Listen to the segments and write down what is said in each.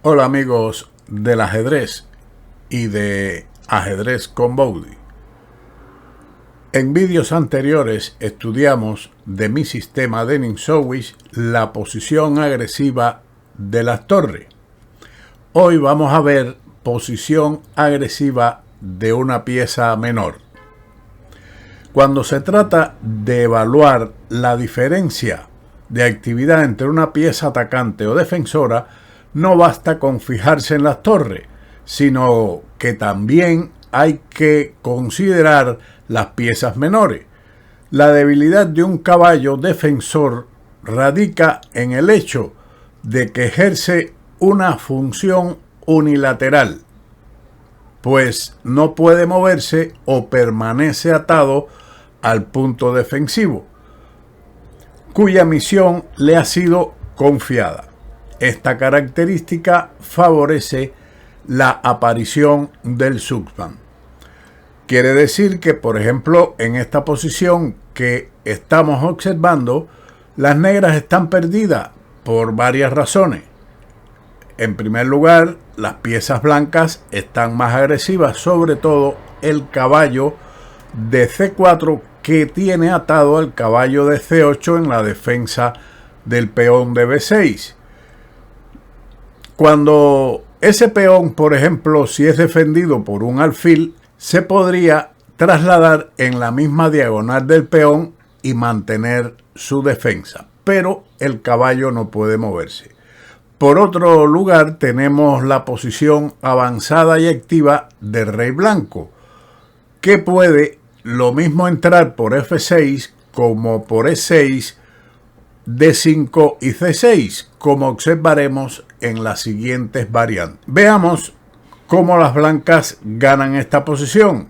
Hola amigos del ajedrez y de Ajedrez con Bowdy. En vídeos anteriores estudiamos de mi sistema de Ninsowish la posición agresiva de las torres. Hoy vamos a ver posición agresiva de una pieza menor. Cuando se trata de evaluar la diferencia de actividad entre una pieza atacante o defensora, no basta con fijarse en las torres, sino que también hay que considerar las piezas menores. La debilidad de un caballo defensor radica en el hecho de que ejerce una función unilateral, pues no puede moverse o permanece atado al punto defensivo, cuya misión le ha sido confiada. Esta característica favorece la aparición del Zugzwang. Quiere decir que, por ejemplo, en esta posición que estamos observando, las negras están perdidas por varias razones. En primer lugar, las piezas blancas están más agresivas, sobre todo el caballo de C4 que tiene atado al caballo de C8 en la defensa del peón de B6. Cuando ese peón, por ejemplo, si es defendido por un alfil, se podría trasladar en la misma diagonal del peón y mantener su defensa, pero el caballo no puede moverse. Por otro lugar, tenemos la posición avanzada y activa del rey blanco, que puede lo mismo entrar por F6 como por E6, D5 y C6, como observaremos en las siguientes variantes. Veamos cómo las blancas ganan esta posición.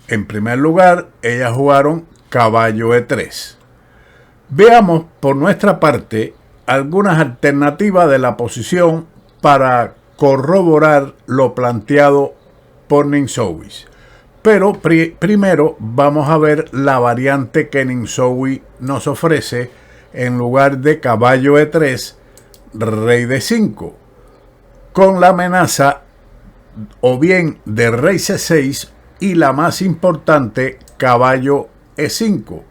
En primer lugar, ellas jugaron caballo E3. Veamos por nuestra parte algunas alternativas de la posición para corroborar lo planteado por Ninsowish. Pero primero vamos a ver la variante que Ninsowish nos ofrece en lugar de caballo E3, rey D5, con la amenaza o bien de rey C6 y la más importante, caballo E5.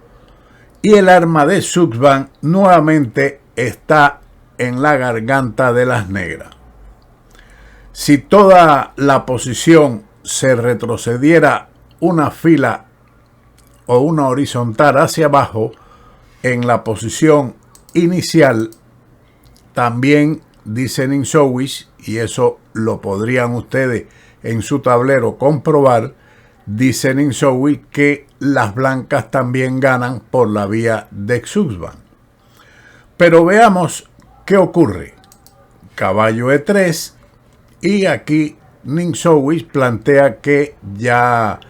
Y el arma de Zugzwang nuevamente está en la garganta de las negras. Si toda la posición se retrocediera una fila o una horizontal hacia abajo en la posición inicial, también dice Ninsowish, y eso lo podrían ustedes en su tablero comprobar, dice Ninsowish que las blancas también ganan por la vía de Zugzwang. Pero veamos qué ocurre. Caballo E3, y aquí Ninsowish plantea que ya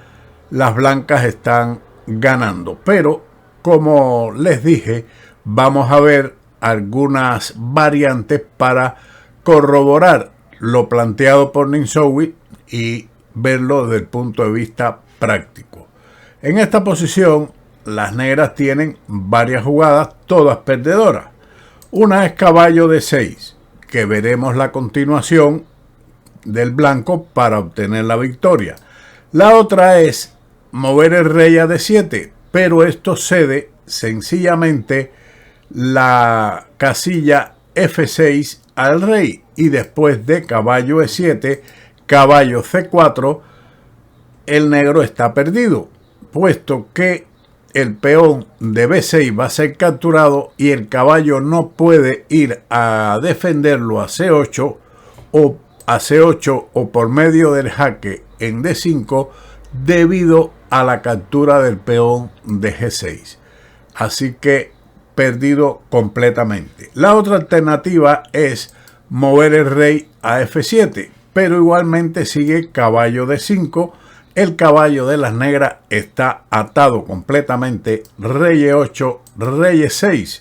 las blancas están ganando, pero como les dije, vamos a ver algunas variantes para corroborar lo planteado por Ninsowish y verlo desde el punto de vista práctico. En esta posición, las negras tienen varias jugadas, todas perdedoras. Una es caballo de 6, que veremos la continuación del blanco para obtener la victoria. La otra es mover el rey a D7, pero esto cede sencillamente la casilla F6 al rey, y después de caballo E7, caballo C4, el negro está perdido, puesto que el peón de B6 va a ser capturado y el caballo no puede ir a defenderlo a C8 o por medio del jaque en D5 debido a la captura del peón de G6. Así que perdido completamente. La otra alternativa es mover el rey a F7, pero igualmente sigue caballo D5. El caballo de las negras está atado completamente. Rey E8, rey E6,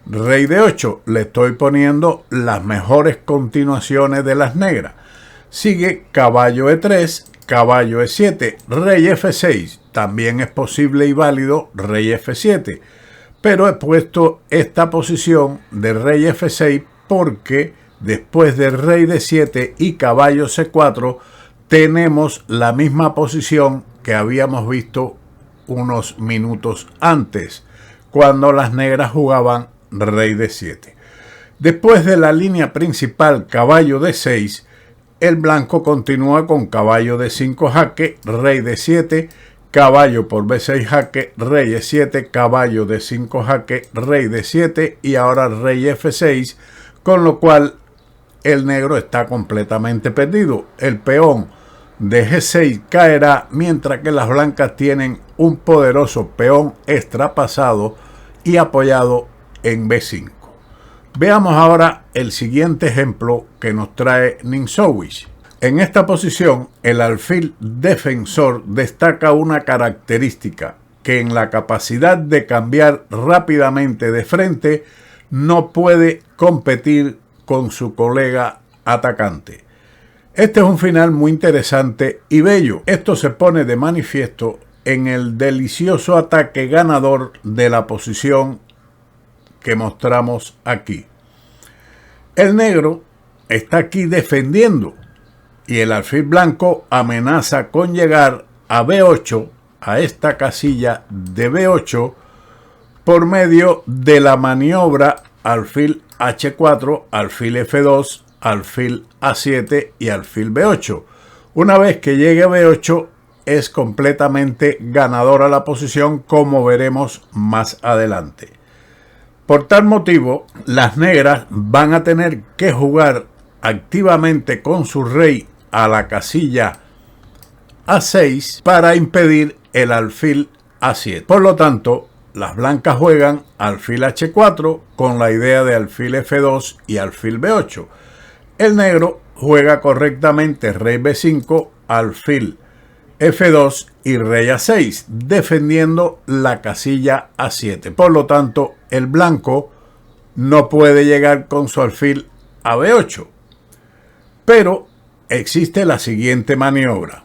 rey D8. Le estoy poniendo las mejores continuaciones de las negras. Sigue caballo E3, caballo E7, rey F6. También es posible y válido rey F7. Pero he puesto esta posición de rey F6 porque después del rey D7 y caballo C4, tenemos la misma posición que habíamos visto unos minutos antes, cuando las negras jugaban rey D7. Después de la línea principal caballo D6, el blanco continúa con caballo D5 jaque, rey D7, caballo por B6 jaque, rey E7, caballo D5 jaque, rey D7 y ahora rey F6, con lo cual el negro está completamente perdido. El peón de G6 caerá, mientras que las blancas tienen un poderoso peón extrapasado y apoyado en B5. Veamos ahora el siguiente ejemplo que nos trae Ninzowitsch. En esta posición, el alfil defensor destaca una característica, que en la capacidad de cambiar rápidamente de frente no puede competir con su colega atacante. Este es un final muy interesante y bello. Esto se pone de manifiesto en el delicioso ataque ganador de la posición que mostramos aquí. El negro está aquí defendiendo y el alfil blanco amenaza con llegar a B8, a esta casilla de B8, por medio de la maniobra alfil H4, alfil F2, alfil A7 y alfil B8. Una vez que llegue a B8 es completamente ganadora la posición, como veremos más adelante. Por tal motivo, las negras van a tener que jugar activamente con su rey a la casilla A6 para impedir el alfil A7. Por lo tanto, las blancas juegan alfil H4 con la idea de alfil F2 y alfil B8. El negro juega correctamente rey B5, alfil F2 y rey A6, defendiendo la casilla A7. Por lo tanto, el blanco no puede llegar con su alfil a B8. Pero existe la siguiente maniobra.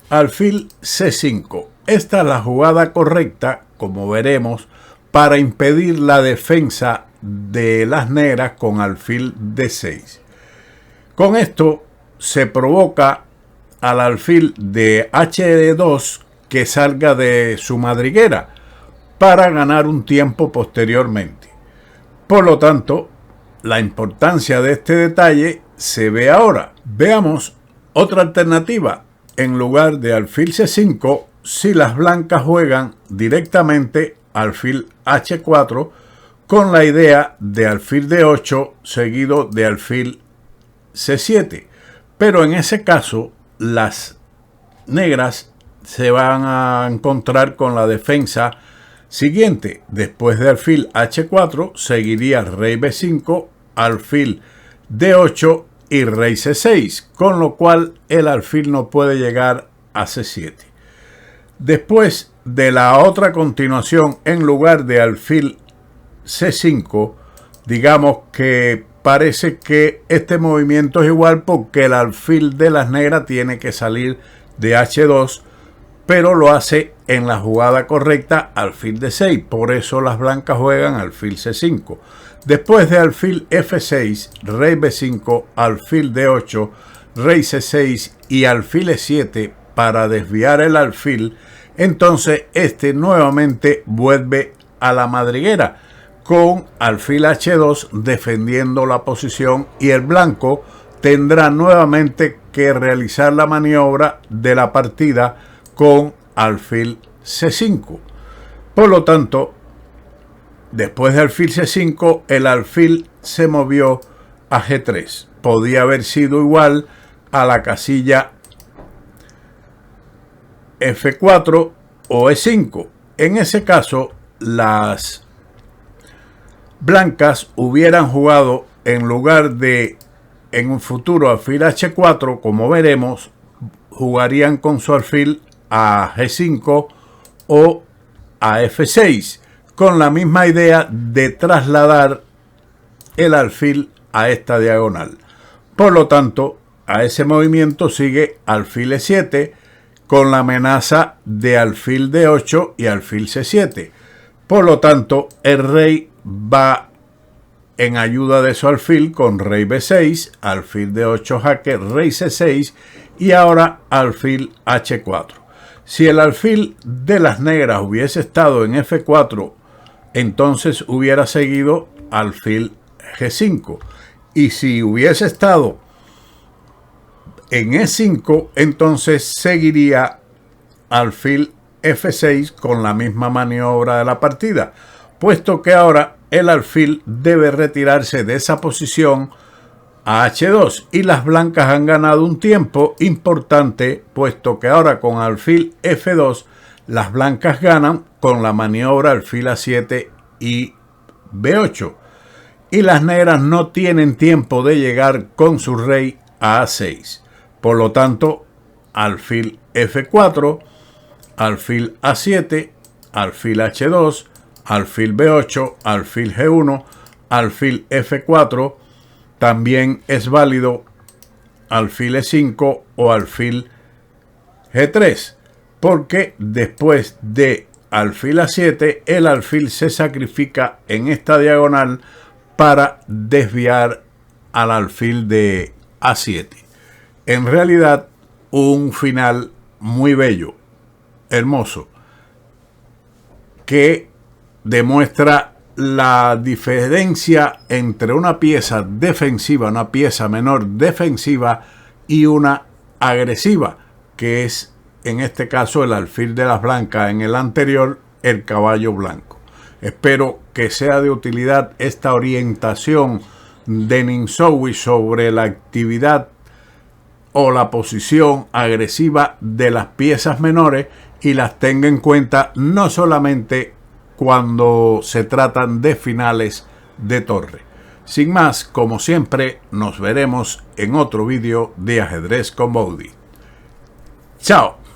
Alfil C5. Esta es la jugada correcta, como veremos, para impedir la defensa de las negras con alfil D6. Con esto se provoca al alfil de H2 que salga de su madriguera para ganar un tiempo posteriormente. Por lo tanto, la importancia de este detalle se ve ahora. Veamos otra alternativa. En lugar de alfil C5, si las blancas juegan directamente alfil H4 con la idea de alfil D8 seguido de alfil C7. Pero en ese caso, las negras se van a encontrar con la defensa siguiente. Después de alfil H4 seguiría rey B5, alfil D8 y rey C6, con lo cual el alfil no puede llegar a C7. Después de la otra continuación, en lugar de alfil C5, digamos que parece que este movimiento es igual porque el alfil de las negras tiene que salir de H2, pero lo hace en la jugada correcta alfil D6. Por eso las blancas juegan alfil C5. Después de alfil F6, rey B5, alfil D8, rey C6 y alfil E7 para desviar el alfil, entonces este nuevamente vuelve a la madriguera con alfil H2 defendiendo la posición y el blanco tendrá nuevamente que realizar la maniobra de la partida con alfil C5. Por lo tanto, después de alfil C5, el alfil se movió a G3. Podía haber sido igual a la casilla F4 o E5. En ese caso, las blancas hubieran jugado, en lugar de en un futuro alfil H4, como veremos, jugarían con su alfil a G5 o a F6, con la misma idea de trasladar el alfil a esta diagonal. Por lo tanto, a ese movimiento sigue alfil E7 con la amenaza de alfil D8 y alfil C7. Por lo tanto, el rey va en ayuda de su alfil con rey B6, alfil D8 jaque, rey C6 y ahora alfil H4. Si el alfil de las negras hubiese estado en F4, entonces hubiera seguido alfil G5. Y si hubiese estado en E5, entonces seguiría alfil F6 con la misma maniobra de la partida, puesto que ahora el alfil debe retirarse de esa posición a H2 y las blancas han ganado un tiempo importante, puesto que ahora con alfil F2 las blancas ganan con la maniobra alfil A7 y B8 y las negras no tienen tiempo de llegar con su rey a A6. Por lo tanto, alfil F4, alfil A7, alfil H2, alfil B8, alfil G1, alfil F4, también es válido alfil E5 o alfil G3, porque después de alfil A7, el alfil se sacrifica en esta diagonal para desviar al alfil de A7. En realidad, un final muy bello, hermoso, que demuestra la diferencia entre una pieza defensiva, una pieza menor defensiva y una agresiva, que es en este caso el alfil de las blancas, en el anterior el caballo blanco. Espero que sea de utilidad esta orientación de Ninsowi sobre la actividad o la posición agresiva de las piezas menores y las tenga en cuenta no solamente cuando se tratan de finales de torre. Sin más, como siempre, nos veremos en otro vídeo de Ajedrez con Boudy. ¡Chao!